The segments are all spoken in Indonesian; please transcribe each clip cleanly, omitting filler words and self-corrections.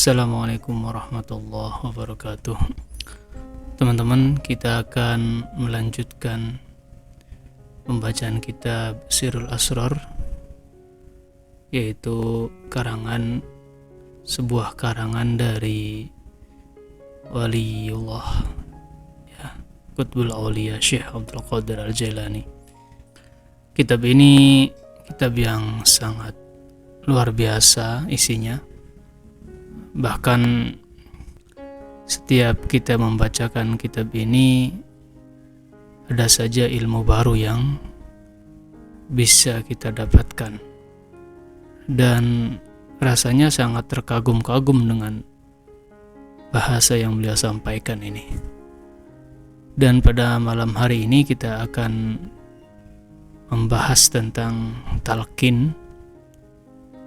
Assalamualaikum warahmatullahi wabarakatuh. Teman-teman, kita akan melanjutkan pembacaan kitab Sirrul Asrar, yaitu sebuah karangan dari Waliullah Qutbul Aulia Syekh Abdul Qadir Al-Jailani. Kitab ini kitab yang sangat luar biasa isinya. Bahkan setiap kita membacakan kitab ini, ada saja ilmu baru yang bisa kita dapatkan. Dan rasanya sangat terkagum-kagum dengan bahasa yang beliau sampaikan ini. Dan pada malam hari ini kita akan membahas tentang talqin,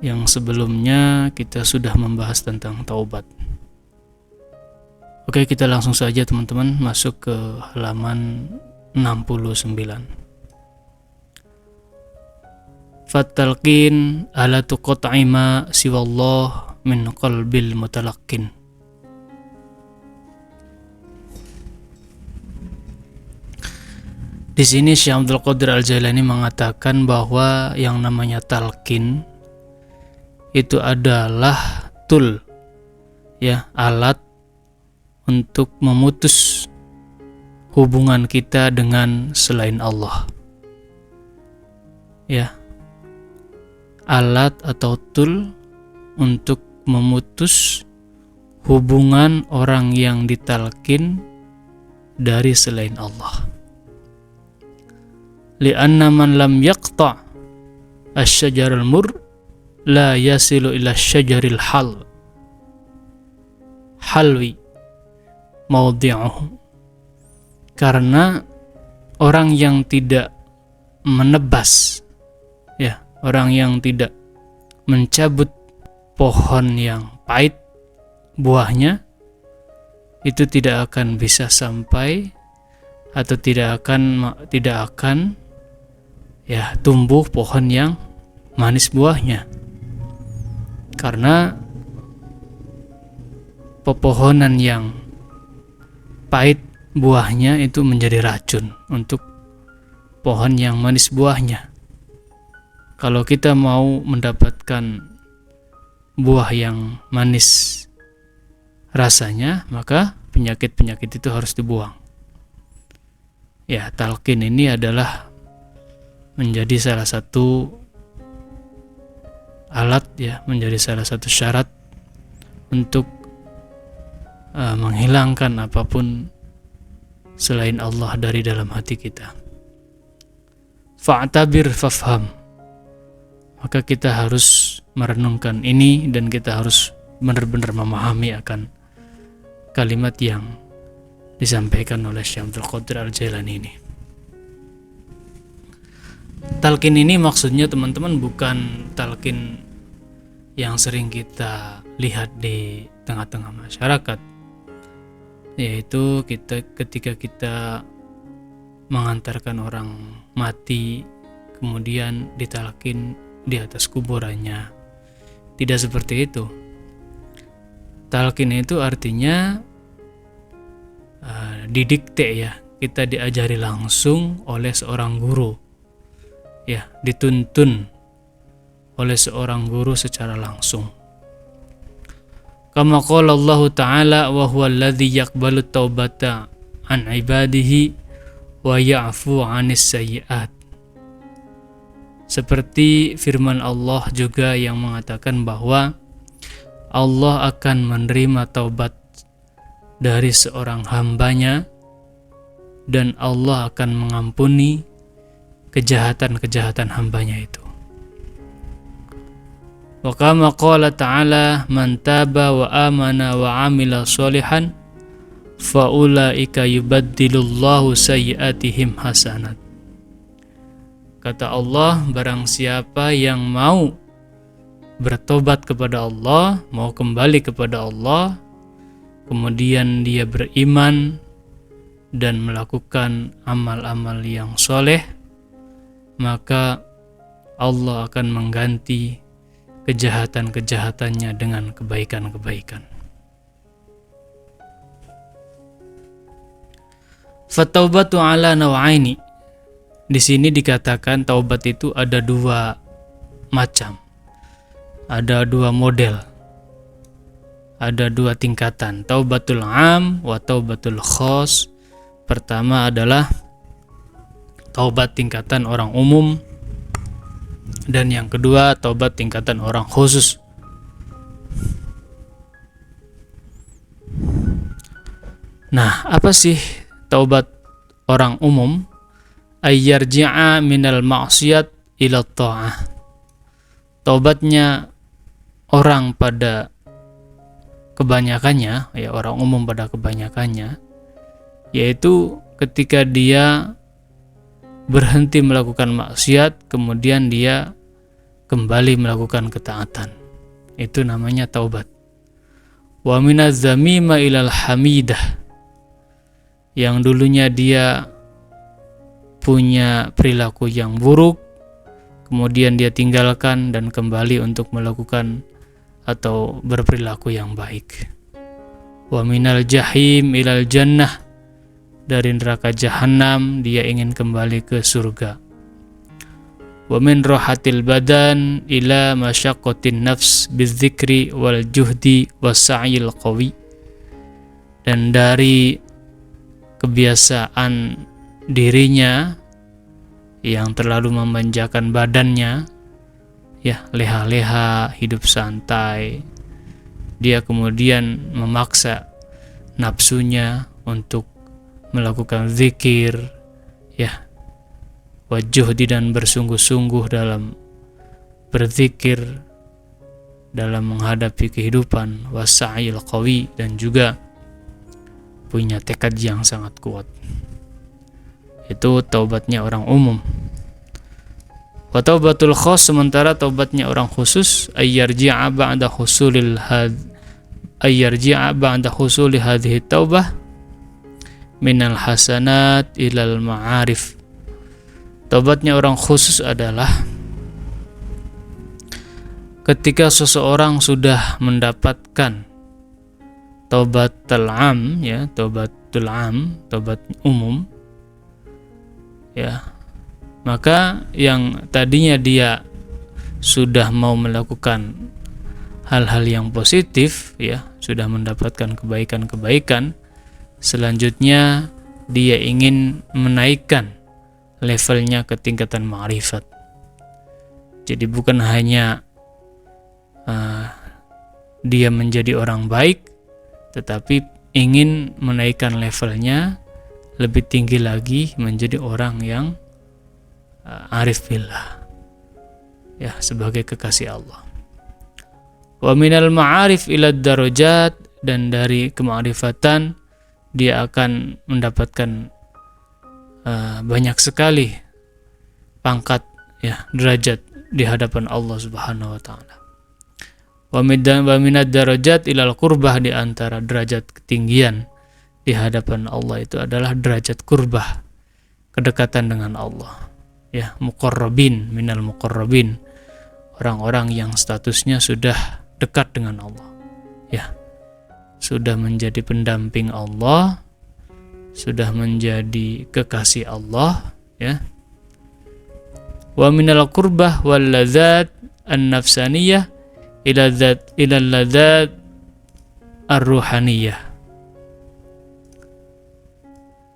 yang sebelumnya kita sudah membahas tentang taubat. Oke, kita langsung saja teman-teman masuk ke halaman 69. Fatalqin ala tuqat'i ma siwallah min qalbil mutalaqqin. Di sini Syekh Abdul Qadir Al-Jailani mengatakan bahwa yang namanya talqin itu adalah alat untuk memutus hubungan kita dengan selain Allah. Alat atau tool untuk memutus hubungan orang yang ditalqin dari selain Allah. Li'anna man lam yaqta' asy-syajar al-mur la yasilu ila syajaril halwi mawdi'uhu. Karena orang yang tidak menebas, orang yang tidak mencabut pohon yang pahit buahnya, itu tidak akan bisa sampai atau tidak akan tumbuh pohon yang manis buahnya. Karena pepohonan yang pahit buahnya itu menjadi racun untuk pohon yang manis buahnya. Kalau kita mau mendapatkan buah yang manis rasanya, maka penyakit-penyakit itu harus dibuang. Talqin ini adalah menjadi salah satu alat, menjadi salah satu syarat untuk menghilangkan apapun selain Allah dari dalam hati kita. Fa'tabir fafham. Maka kita harus merenungkan ini dan kita harus benar-benar memahami akan kalimat yang disampaikan oleh Syekh Abdul Qadir Al-Jailani ini. Talqin ini maksudnya teman-teman bukan talqin yang sering kita lihat di tengah-tengah masyarakat, yaitu ketika kita mengantarkan orang mati kemudian ditalqin di atas kuburannya. Tidak seperti itu. Talqin itu artinya didikte, kita diajari langsung oleh seorang guru, dituntun oleh seorang guru secara langsung. Kama qala Allah Ta'ala wa huwa alladhi yaqbalu taubata an ibadihi wa ya'fu 'anis sayyi'at. Seperti firman Allah juga yang mengatakan bahwa Allah akan menerima taubat dari seorang hambanya dan Allah akan mengampuni kejahatan-kejahatan hambanya itu. Wa kama qala ta'ala man taba wa amana wa amila sholihan fa ulaika yubaddilullahu sayyi'atihim hasanat. Kata Allah, barang siapa yang mau bertobat kepada Allah, mau kembali kepada Allah, kemudian dia beriman dan melakukan amal-amal yang soleh, maka Allah akan mengganti kejahatan-kejahatannya dengan kebaikan-kebaikan. Fataubatu ala nawaini. Di sini dikatakan taubat itu ada dua macam. Ada dua model. Ada dua tingkatan. Taubatul am wa taubatul khos. Pertama adalah taubat tingkatan orang umum, dan yang kedua taubat tingkatan orang khusus. Nah, apa sih taubat orang umum? Ayyarji'a minal ma'siyat ila ta'ah. Taubatnya orang pada kebanyakannya, ya orang umum pada kebanyakannya, yaitu ketika dia berhenti melakukan maksiat, kemudian dia kembali melakukan ketaatan. Itu namanya taubat. Wa minaz zamima ilal hamidah. Yang dulunya dia punya perilaku yang buruk, kemudian dia tinggalkan dan kembali untuk melakukan atau berperilaku yang baik. Wa minal jahim ilal jannah. Dari neraka jahanam dia ingin kembali ke surga. Wa min rahatil badan ila masyaqqatin nafs bidzikri wal juhdi was-sa'yil qawi. Dan dari kebiasaan dirinya yang terlalu memanjakan badannya, ya leha-leha, hidup santai, dia kemudian memaksa nafsunya untuk melakukan zikir, ya wajuhdi, dan bersungguh-sungguh dalam berzikir, dalam menghadapi kehidupan, wasa'il qawi, dan juga punya tekad yang sangat kuat. Itu taubatnya orang umum. Wa taubatul khos, sementara taubatnya orang khusus, ayyarji'a ba'da husuli hadhihi taubah minal hasanat ilal ma'arif. Taubatnya orang khusus adalah ketika seseorang sudah mendapatkan taubatul am, ya, taubatul am, taubat umum, ya, maka yang tadinya dia sudah mau melakukan hal-hal yang positif, ya, sudah mendapatkan kebaikan-kebaikan, selanjutnya dia ingin menaikkan levelnya ke tingkatan ma'rifat. Jadi bukan hanya dia menjadi orang baik, tetapi ingin menaikkan levelnya lebih tinggi lagi menjadi orang yang arif billah, ya, sebagai kekasih Allah. Wa minal ma'arif ila darajat, dan dari kema'rifatan dia akan mendapatkan banyak sekali pangkat, ya, derajat di hadapan Allah Subhanahu wa taala. Wa minad darajat ilal qurbah, di antara derajat ketinggian di hadapan Allah itu adalah derajat kurbah, kedekatan dengan Allah, ya, muqarrabin, minal muqarrabin, orang-orang yang statusnya sudah dekat dengan Allah, ya, sudah menjadi pendamping Allah, sudah menjadi kekasih Allah, ya. Wa minal qurbah wal ladzat an-nafsaniyah ila ladzat ar-ruhaniyah.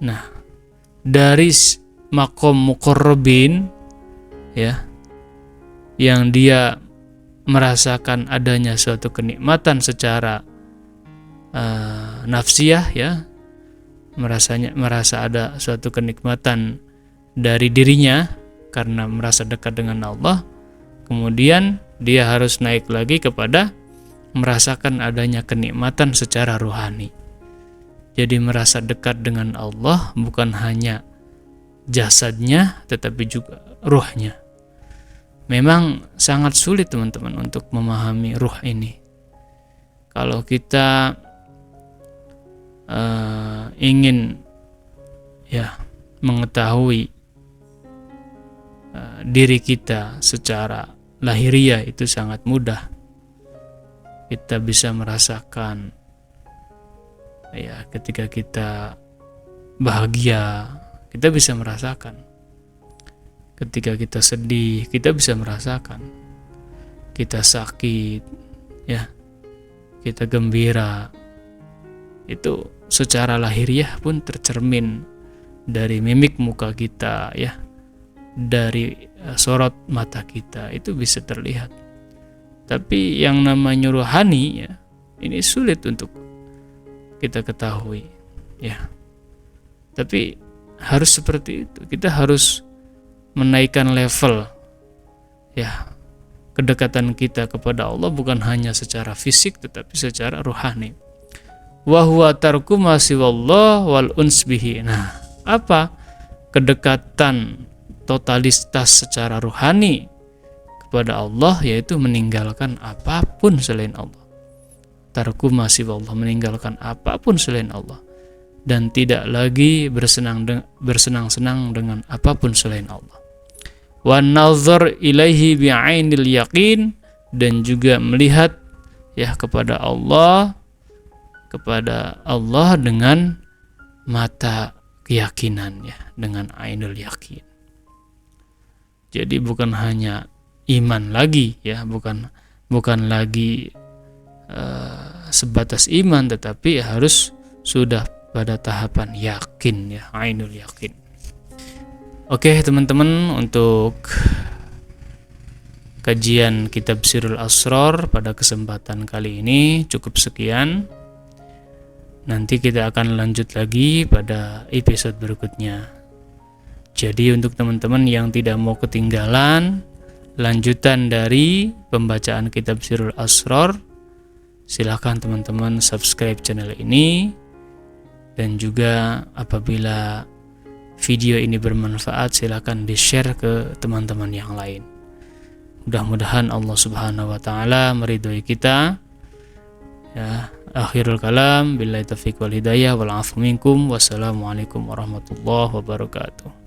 Nah, dari makom muqarrabin, ya, yang dia merasakan adanya suatu kenikmatan secara nafsiyah, ya, merasa ada suatu kenikmatan dari dirinya karena merasa dekat dengan Allah, kemudian dia harus naik lagi kepada merasakan adanya kenikmatan secara rohani. Jadi merasa dekat dengan Allah bukan hanya jasadnya tetapi juga ruhnya. Memang sangat sulit teman-teman untuk memahami ruh ini. Kalau kita ingin, ya, mengetahui diri kita secara lahiriah itu sangat mudah. Kita bisa merasakan ya, ketika kita bahagia, kita bisa merasakan. Ketika kita sedih, kita bisa merasakan. Kita sakit, ya, kita gembira. Itu secara lahiriah pun tercermin dari mimik muka kita, ya, dari sorot mata kita, itu bisa terlihat. Tapi yang namanya rohani, ya, ini sulit untuk kita ketahui, ya. Tapi harus seperti itu. Kita harus menaikkan level, ya, kedekatan kita kepada Allah bukan hanya secara fisik tetapi secara rohani. Wa huwa tarku ma siwallah wal uns bihi. Nah, apa kedekatan totalitas secara rohani kepada Allah? Yaitu meninggalkan apapun selain Allah. Tarku ma siwallah, meninggalkan apapun selain Allah, dan tidak lagi bersenang-senang dengan apapun selain Allah. Wan nazar ilaihi bi'ainil yaqin, dan juga melihat, ya, kepada Allah dengan mata keyakinan, ya, dengan ainul yakin. Jadi bukan hanya iman lagi, ya, bukan lagi sebatas iman, tetapi harus sudah pada tahapan yakin, ya, ainul yakin. Oke teman-teman, untuk kajian kitab Sirrul Asrar pada kesempatan kali ini cukup sekian. Nanti kita akan lanjut lagi pada episode berikutnya. Jadi untuk teman-teman yang tidak mau ketinggalan lanjutan dari pembacaan kitab Sirrul Asrar, silakan teman-teman subscribe channel ini. Dan juga apabila video ini bermanfaat, silakan di-share ke teman-teman yang lain. Mudah-mudahan Allah Subhanahu wa taala meridhoi kita. Ya, akhirul kalam, billahi taufiq wal hidayah wal afu minkum. Wassalamualaikum warahmatullahi wabarakatuh.